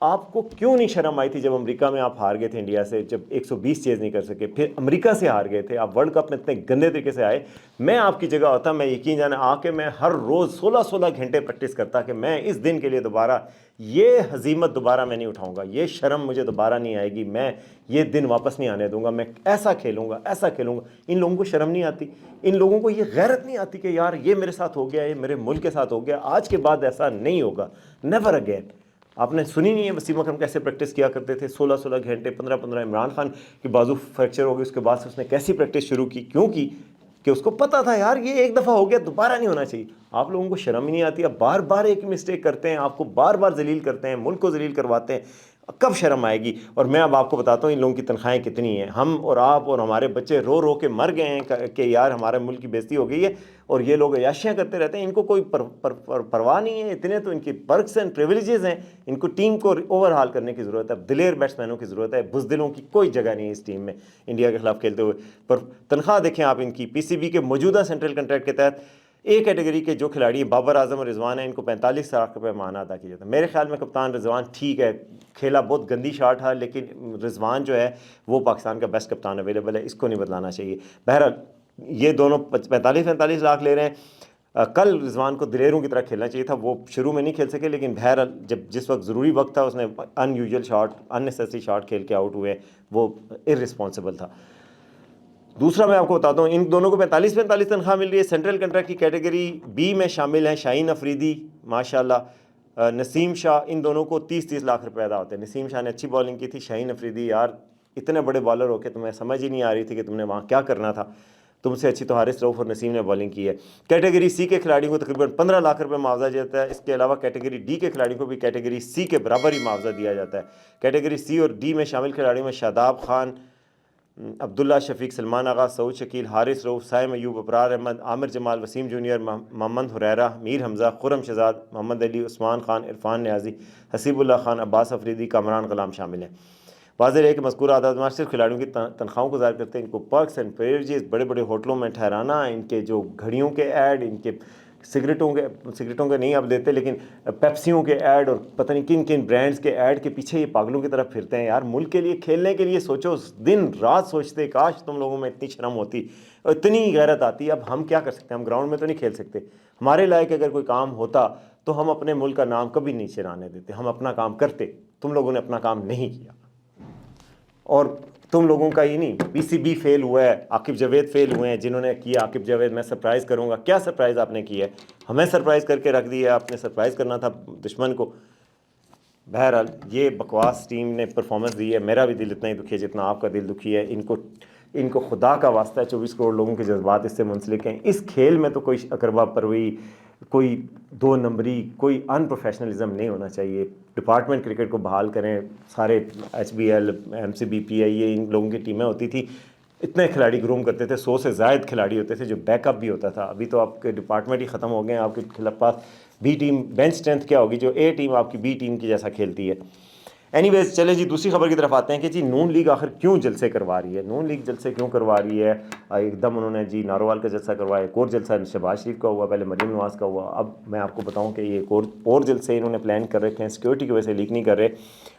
آپ کو کیوں نہیں شرم آئی تھی جب امریکہ میں آپ ہار گئے تھے انڈیا سے، جب 120 چیز نہیں کر سکے، پھر امریکہ سے ہار گئے تھے، آپ ورلڈ کپ میں اتنے گندے طریقے سے آئے. میں آپ کی جگہ ہوتا، میں یقین جانا آ کے میں ہر روز 16 گھنٹے پریکٹس کرتا کہ میں اس دن کے لیے دوبارہ یہ ہزیمت دوبارہ میں نہیں اٹھاؤں گا، یہ شرم مجھے دوبارہ نہیں آئے گی، میں یہ دن واپس نہیں آنے دوں گا، میں ایسا کھیلوں گا ایسا کھیلوں گا. ان لوگوں کو شرم نہیں آتی، ان لوگوں کو یہ غیرت نہیں آتی کہ یار یہ میرے ساتھ ہو گیا، یہ میرے ملک کے ساتھ ہو گیا، آج کے بعد ایسا نہیں ہوگا، نیور اگین. آپ نے سنی نہیں ہے وسیم اکرم کیسے پریکٹس کیا کرتے تھے، 16 گھنٹے 15 عمران خان کی بازو فریکچر ہو گئی، اس کے بعد سے اس نے کیسی پریکٹس شروع کی، کیوں کی؟ کہ اس کو پتا تھا یار یہ ایک دفعہ ہو گیا دوبارہ نہیں ہونا چاہیے. آپ لوگوں کو شرم ہی نہیں آتی، آپ بار بار ایک مسٹیک کرتے ہیں، آپ کو بار بار ذلیل کرتے ہیں، ملک کو ذلیل کرواتے ہیں، کب شرم آئے گی؟ اور میں اب آپ کو بتاتا ہوں ان لوگوں کی تنخواہیں کتنی ہیں. ہم اور آپ اور ہمارے بچے رو رو کے مر گئے ہیں کہ یار ہمارے ملک کی بےزتی ہو گئی ہے، اور یہ لوگ عیاشیاں کرتے رہتے ہیں، ان کو کوئی پرواہ نہیں ہے. اتنے تو ان کی پرکس اینڈ پریویلیجز ہیں. ان کو ٹیم کو اوور ہال کرنے کی ضرورت ہے، دلیر بیٹسمینوں کی ضرورت ہے، بزدلوں کی کوئی جگہ نہیں ہے اس ٹیم میں انڈیا کے خلاف کھیلتے ہوئے. پر تنخواہ دیکھیں آپ ان کی، پی سی بی کے موجودہ سینٹرل کنٹریکٹ کے تحت اے کیٹیگری کے جو کھلاڑی ہیں بابر اعظم اور رضوان ہیں، ان کو 45 لاکھ روپے ماہانہ ادا کیا جاتا ہے. میرے خیال میں کپتان رضوان ٹھیک ہے، کھیلا بہت گندی شاٹ تھا، لیکن رضوان جو ہے وہ پاکستان کا بیسٹ کپتان اویلیبل ہے، اس کو نہیں بدلانا چاہیے. بہرحال یہ دونوں 45 لاکھ لے رہے ہیں. کل رضوان کو دلیروں کی طرح کھیلنا چاہیے تھا، وہ شروع میں نہیں کھیل سکے، لیکن بہرحال جس وقت ضروری وقت تھا اس نے ان یوزول شاٹ، ان نیسیسری شاٹ کھیل کے آؤٹ ہوئے، وہ ارسپانسبل تھا. دوسرا میں آپ کو بتاتا ہوں ان دونوں کو 45 تنخواہ مل رہی ہے. سینٹرل کنٹریکٹ کی کیٹیگری بی میں شامل ہیں شاہین افریدی ماشاءاللہ، نسیم شاہ، ان دونوں کو 30 لاکھ روپے ادا ہوتے ہیں. نسیم شاہ نے اچھی بالنگ کی تھی، شاہین افریدی یار اتنے بڑے بالر ہو کے تمہیں سمجھ ہی نہیں آ رہی تھی کہ تم نے وہاں کیا کرنا تھا، تم سے اچھی تو حارث رؤف اور نسیم نے بالنگ کی ہے. کیٹیگری سی کے کھلاڑیوں کو تقریباً 15 لاکھ روپے معاوضہ دیا جاتا ہے. اس کے علاوہ کیٹیگری ڈی کے کھلاڑیوں کو بھی کیٹیگری سی کے برابر ہی معاوضہ دیا جاتا ہے. کیٹیگری سی اور ڈی میں شامل کھلاڑیوں میں شاداب خان، عبداللہ شفیق، سلمان آغا، سعود شکیل، حارث رؤف، سائم ایوب، ابرار احمد، عامر جمال، وسیم جونیئر، محمد حریرہ، میر حمزہ، خرم شہزاد، محمد علی، عثمان خان، عرفان نیازی، حسیب اللہ خان، عباس افریدی، کامران غلام شامل ہیں. واضح ہے کہ مذکورہ اعداد صرف کھلاڑیوں کی تنخواہوں کو ظاہر کرتے ہیں. ان کو پرکس اینڈ پریولیجز، بڑے بڑے ہوٹلوں میں ٹھہرانا، ان کے جو گھڑیوں کے ایڈ، ان کے سگریٹوں کے نہیں اب دیتے، لیکن پیپسیوں کے ایڈ اور پتہ نہیں کن کن برانڈز کے ایڈ کے پیچھے یہ پاگلوں کی طرف پھرتے ہیں. یار ملک کے لیے کھیلنے کے لیے سوچو، دن رات سوچتے، کاش تم لوگوں میں اتنی شرم ہوتی اور اتنی غیرت آتی. اب ہم کیا کر سکتے ہیں؟ ہم گراؤنڈ میں تو نہیں کھیل سکتے. ہمارے لائق اگر کوئی کام ہوتا تو ہم اپنے ملک کا نام کبھی نیچے آنے دیتے، ہم اپنا کام کرتے. تم لوگوں نے اپنا کام نہیں کیا، اور تم لوگوں کا ہی نہیں، پی سی بی فیل ہوا ہے، عاقب جاوید فیل ہوئے ہیں. جنہوں نے کیا عاقب جاوید میں سرپرائز کروں گا، کیا سرپرائز آپ نے کی ہے؟ ہمیں سرپرائز کر کے رکھ دیا، آپ نے سرپرائز کرنا تھا دشمن کو. بہرحال یہ بکواس ٹیم نے پرفارمنس دی ہے. میرا بھی دل اتنا ہی دکھی ہے جتنا آپ کا دل دکھی ہے. ان کو خدا کا واسطہ ہے، 24 کروڑ لوگوں کے جذبات اس سے منسلک ہیں. اس کھیل میں تو کوئی اقربا پروی، کوئی دو نمبری، کوئی ان پروفیشنلزم نہیں ہونا چاہیے. ڈپارٹمنٹ کرکٹ کو بحال کریں. سارے H B L, M C B, P I A, ان لوگوں کی ٹیمیں ہوتی تھی، اتنے کھلاڑی گروم کرتے تھے، 100 سے زائد کھلاڑی ہوتے تھے جو بیک اپ بھی ہوتا تھا. ابھی تو آپ کے ڈپارٹمنٹ ہی ختم ہو گئے ہیں. آپ کے پاس بی ٹیم بینچ اسٹرینتھ کیا ہوگی جو اے ٹیم آپ کی بی ٹیم کی جیسا کھیلتی ہے. اینی ویز چلیں جی دوسری خبر کی طرف آتے ہیں کہ جی نون لیگ آخر کیوں جلسے کروا رہی ہے. نون لیگ جلسے کیوں کروا رہی ہے؟ ایک دم انہوں نے جی نارووال کا جلسہ کروایا، ایک اور جلسہ شہباز شریف کا ہوا، پہلے مریم نواز کا ہوا. اب میں آپ کو بتاؤں کہ یہ ایک اور جلسے انہوں نے پلان کر رکھے ہیں، سیکورٹی کی وجہ سے لیک نہیں کر رہے.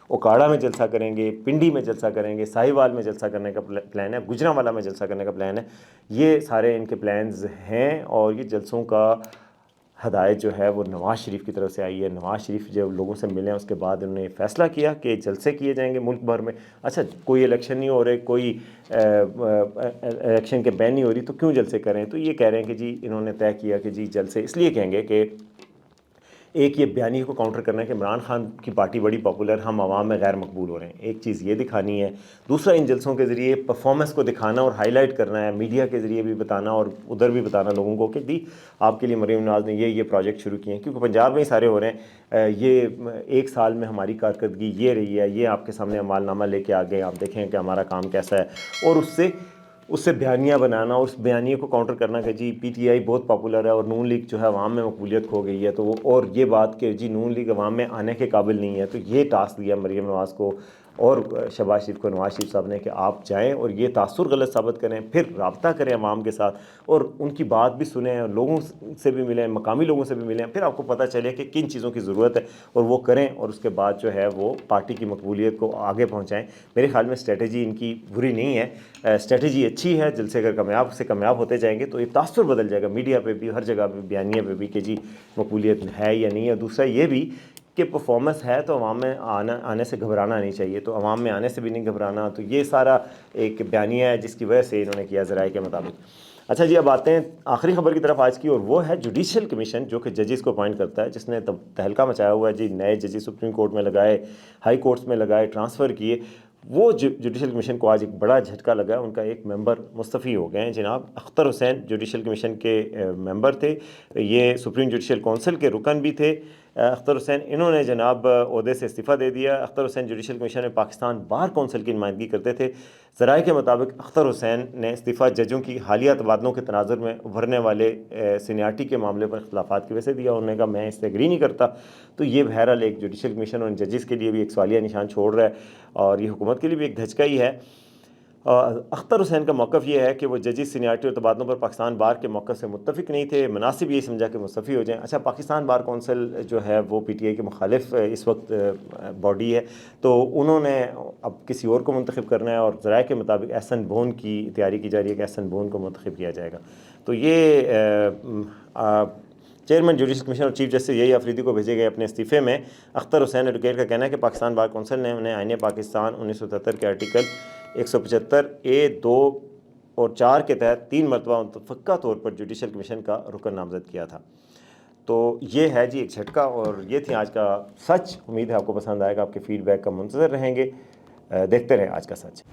اوکاڑا میں جلسہ کریں گے، پنڈی میں جلسہ کریں گے، ساہیوال میں جلسہ کرنے کا پلان ہے، گجرانوالہ میں جلسہ کرنے کا پلان ہے. یہ سارے ان کے پلانز ہیں، اور یہ جلسوں کا ہدایت جو ہے وہ نواز شریف کی طرف سے آئی ہے. نواز شریف جب لوگوں سے ملے ہیں اس کے بعد انہوں نے فیصلہ کیا کہ جلسے کیے جائیں گے ملک بھر میں. اچھا کوئی الیکشن نہیں ہو رہے، کوئی الیکشن کے بین نہیں ہو رہی، تو کیوں جلسے کریں؟ تو یہ کہہ رہے ہیں کہ جی انہوں نے طے کیا کہ جی جلسے اس لیے کہیں گے کہ ایک یہ بیانیے کو کاؤنٹر کرنا ہے کہ عمران خان کی پارٹی بڑی پاپولر، ہم عوام میں غیر مقبول ہو رہے ہیں. ایک چیز یہ دکھانی ہے. دوسرا ان جلسوں کے ذریعے پرفارمنس کو دکھانا اور ہائی لائٹ کرنا ہے، میڈیا کے ذریعے بھی بتانا اور ادھر بھی بتانا لوگوں کو کہ جی آپ کے لیے مریم نواز نے یہ پروجیکٹ شروع کیے ہیں. کیونکہ پنجاب میں ہی سارے ہو رہے ہیں. یہ ایک سال میں ہماری کارکردگی یہ رہی ہے، یہ آپ کے سامنے عمال نامہ لے کے آگے آپ دیکھیں کہ ہمارا کام کیسا ہے. اور اس سے بیانیہ بنانا اور اس بیانیے کو کاؤنٹر کرنا کہ جی پی ٹی آئی بہت پاپولر ہے اور نون لیگ جو ہے عوام میں مقبولیت کھو گئی ہے، تو وہ اور یہ بات کہ جی نون لیگ عوام میں آنے کے قابل نہیں ہے. تو یہ ٹاسک دیا مریم نواز کو، اور شہباز شریف کو نواز شریف صاحب نے کہ آپ جائیں اور یہ تاثر غلط ثابت کریں، پھر رابطہ کریں عوام کے ساتھ اور ان کی بات بھی سنیں، اور لوگوں سے بھی ملیں، مقامی لوگوں سے بھی ملیں، پھر آپ کو پتہ چلے کہ کن چیزوں کی ضرورت ہے اور وہ کریں، اور اس کے بعد جو ہے وہ پارٹی کی مقبولیت کو آگے پہنچائیں۔ میرے خیال میں اسٹریٹجی ان کی بری نہیں ہے، اسٹریٹجی اچھی ہے۔ جلسے اگر کامیاب ہوتے جائیں گے تو یہ تاثر بدل جائے گا میڈیا پہ بھی، ہر جگہ پہ، بیانیہ پہ بھی کہ جی مقبولیت ہے یا نہیں ہے۔ دوسرا یہ بھی کہ پرفارمنس ہے تو عوام میں آنے سے گھبرانا نہیں چاہیے، تو عوام میں آنے سے بھی نہیں گھبرانا، تو یہ سارا ایک بیانیہ ہے جس کی وجہ سے انہوں نے کیا ذرائع کے مطابق۔ اچھا جی، اب آتے ہیں آخری خبر کی طرف آج کی، اور وہ ہے جوڈیشل کمیشن جو کہ ججز کو اپوائنٹ کرتا ہے، جس نے تہلکہ مچایا ہوا ہے جی، نئے ججز سپریم کورٹ میں لگائے، ہائی کورٹس میں لگائے، ٹرانسفر کیے۔ وہ جوڈیشل کمیشن کو آج ایک بڑا جھٹکا لگا ہے، ان کا ایک ممبر مستعفی ہو گئے ہیں جناب اختر حسین، جوڈیشل کمیشن کے ممبر تھے، یہ سپریم جوڈیشل کونسل کے رکن بھی تھے اختر حسین، انہوں نے جناب عہدے سے استعفیٰ دے دیا۔ اختر حسین جوڈیشل کمیشن میں پاکستان بار کونسل کی نمائندگی کرتے تھے۔ ذرائع کے مطابق اختر حسین نے استعفیٰ ججوں کی حالیہ تبادلوں کے تناظر میں ابھرنے والے سینیارٹی کے معاملے پر اختلافات کی وجہ سے دیا، انہوں نے کہا میں اس سے ایگری نہیں کرتا۔ تو یہ بہرحال ایک جوڈیشل کمیشن اور ججز کے لیے بھی ایک سوالیہ نشان چھوڑ رہا ہے، اور یہ حکومت کے لیے بھی ایک دھچکا ہی ہے۔ اختر حسین کا موقف یہ ہے کہ وہ ججز سینیارٹی اور تبادلوں پر پاکستان بار کے موقف سے متفق نہیں تھے، مناسب یہ سمجھا کہ مستعفی ہو جائیں۔ اچھا، پاکستان بار کونسل جو ہے وہ پی ٹی آئی کے مخالف اس وقت باڈی ہے، تو انہوں نے اب کسی اور کو منتخب کرنا ہے، اور ذرائع کے مطابق احسن بون کی تیاری کی جا رہی ہے کہ احسن بون کو منتخب کیا جائے گا۔ تو یہ چیئرمین جوڈیشل کمیشن اور چیف جسٹس یحییٰ آفریدی کو بھیجے گئے اپنے استعفے میں اختر حسین ایڈوکیٹ کا کہنا ہے کہ پاکستان بار کونسل نے انہیں آئین پاکستان 1977 کے آرٹیکل 175(a)(2) اور 4 کے تحت 3 مرتبہ متفقہ طور پر جوڈیشل کمیشن کا رکن نامزد کیا تھا۔ تو یہ ہے جی ایک جھٹکا، اور یہ تھی آج کا سچ۔ امید ہے آپ کو پسند آئے گا، آپ کے فیڈ بیک کا منتظر رہیں گے۔ دیکھتے رہیں آج کا سچ۔